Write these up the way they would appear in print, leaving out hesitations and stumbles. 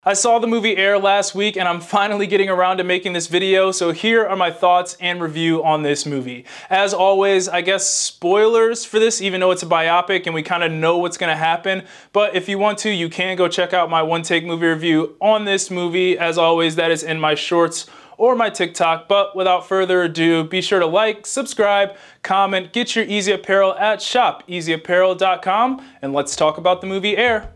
I saw the movie Air last week and I'm finally getting around to making this video, so here are my thoughts and review on this movie. As always, I guess spoilers for this, even though it's a biopic and we kind of know what's going to happen, but if you want to, you can go check out my one-take movie review on this movie. As always, that is in my shorts or my TikTok, but without further ado, be sure to like, subscribe, comment, get your Eazy Apparel at shopeasyapparel.com, and let's talk about the movie Air.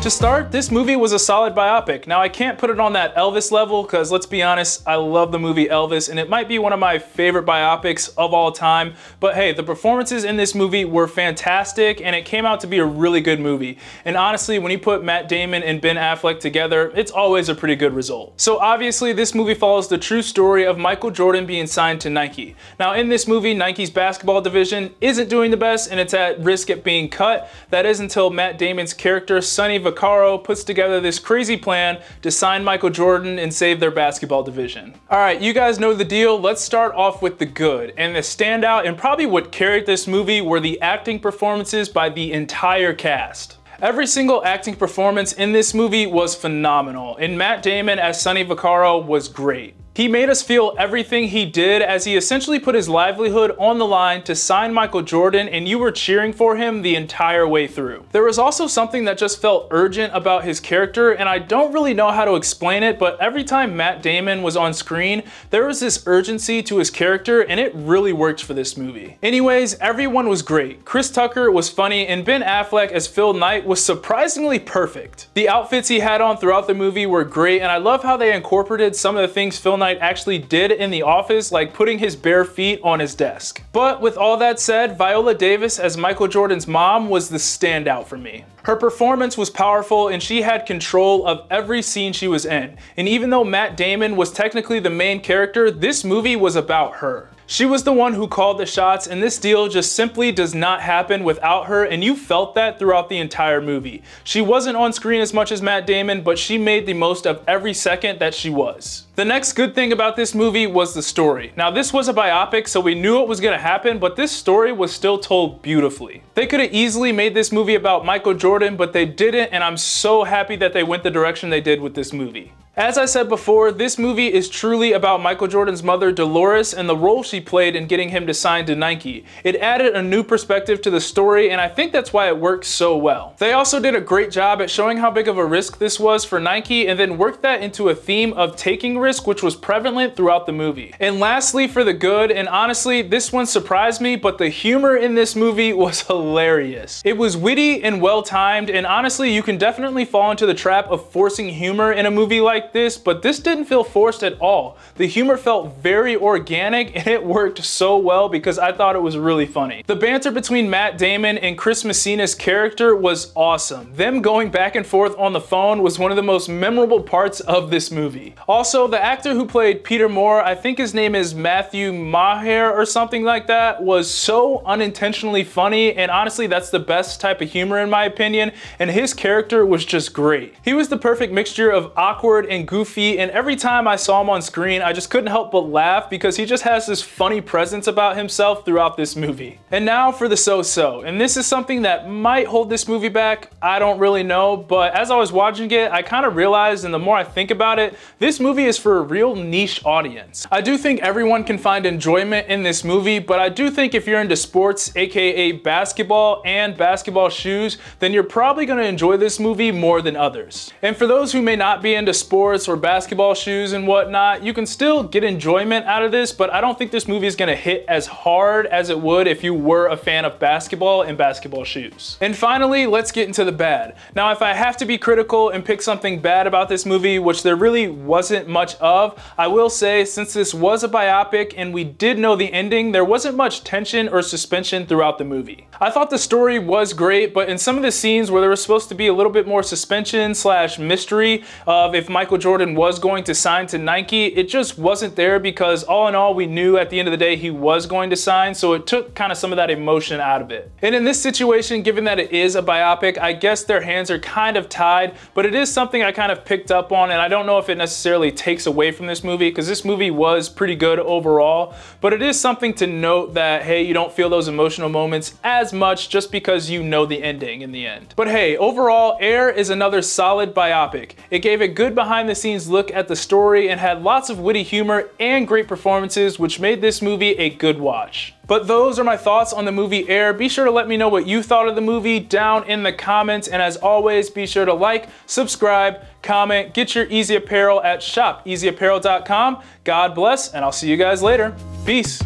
To start, this movie was a solid biopic. Now, I can't put it on that Elvis level because, let's be honest, I love the movie Elvis and it might be one of my favorite biopics of all time. But hey, the performances in this movie were fantastic and it came out to be a really good movie. And honestly, when you put Matt Damon and Ben Affleck together, it's always a pretty good result. So obviously, this movie follows the true story of Michael Jordan being signed to Nike. Now, in this movie, Nike's basketball division isn't doing the best and it's at risk of being cut. That is until Matt Damon's character, Sonny Vaccaro, puts together this crazy plan to sign Michael Jordan and save their basketball division. Alright, you guys know the deal. Let's start off with the good. And the standout and probably what carried this movie were the acting performances by the entire cast. Every single acting performance in this movie was phenomenal, and Matt Damon as Sonny Vaccaro was great. He made us feel everything he did as he essentially put his livelihood on the line to sign Michael Jordan, and you were cheering for him the entire way through. There was also something that just felt urgent about his character, and I don't really know how to explain it, but every time Matt Damon was on screen, there was this urgency to his character, and it really worked for this movie. Anyways, everyone was great. Chris Tucker was funny, and Ben Affleck as Phil Knight was surprisingly perfect. The outfits he had on throughout the movie were great, and I love how they incorporated some of the things Phil Knight actually did in the office, like putting his bare feet on his desk. But with all that said, Viola Davis as Michael Jordan's mom was the standout for me. Her performance was powerful and she had control of every scene she was in. And even though Matt Damon was technically the main character, this movie was about her. She was the one who called the shots, and this deal just simply does not happen without her, and you felt that throughout the entire movie. She wasn't on screen as much as Matt Damon, but she made the most of every second that she was. The next good thing about this movie was the story. Now, this was a biopic, so we knew it was gonna happen, but this story was still told beautifully. They could have easily made this movie about Michael Jordan, but they didn't, and I'm so happy that they went the direction they did with this movie. As I said before, this movie is truly about Michael Jordan's mother, Dolores, and the role she played in getting him to sign to Nike. It added a new perspective to the story, and I think that's why it works so well. They also did a great job at showing how big of a risk this was for Nike, and then worked that into a theme of taking risk, which was prevalent throughout the movie. And lastly, for the good, and honestly, this one surprised me, but the humor in this movie was hilarious. It was witty and well-timed, and honestly, you can definitely fall into the trap of forcing humor in a movie like this, but this didn't feel forced at all. The humor felt very organic and it worked so well because I thought it was really funny. The banter between Matt Damon and Chris Messina's character was awesome. Them going back and forth on the phone was one of the most memorable parts of this movie. Also, the actor who played Peter Moore, I think his name is Matthew Maher or something like that, was so unintentionally funny, and honestly, that's the best type of humor in my opinion, and his character was just great. He was the perfect mixture of awkward and goofy, and every time I saw him on screen, I just couldn't help but laugh because he just has this funny presence about himself throughout this movie. And now for the so-so, and this is something that might hold this movie back, I don't really know, but as I was watching it, I kind of realized, and the more I think about it, this movie is for a real niche audience. I do think everyone can find enjoyment in this movie, but I do think if you're into sports, aka basketball and basketball shoes, then you're probably going to enjoy this movie more than others. And for those who may not be into sports or basketball shoes and whatnot, you can still get enjoyment out of this, but I don't think this movie is gonna hit as hard as it would if you were a fan of basketball and basketball shoes. And finally, let's get into the bad. Now, if I have to be critical and pick something bad about this movie, which there really wasn't much of, I will say, since this was a biopic and we did know the ending, there wasn't much tension or suspension throughout the movie. I thought the story was great, but in some of the scenes where there was supposed to be a little bit more suspension slash mystery of if Michael Michael Jordan was going to sign to Nike, it just wasn't there because all in all, we knew at the end of the day he was going to sign, so it took kind of some of that emotion out of it. And in this situation, given that it is a biopic, I guess their hands are kind of tied, but it is something I kind of picked up on, and I don't know if it necessarily takes away from this movie because this movie was pretty good overall, but it is something to note that, hey, you don't feel those emotional moments as much just because you know the ending in the end. But hey, overall, Air is another solid biopic. It gave a good behind the scenes look at the story and had lots of witty humor and great performances, which made this movie a good watch. But those are my thoughts on the movie Air. Be sure to let me know what you thought of the movie down in the comments. And as always, be sure to like, subscribe, comment, get your Eazy Apparel at shopeasyapparel.com. God bless, and I'll see you guys later. Peace.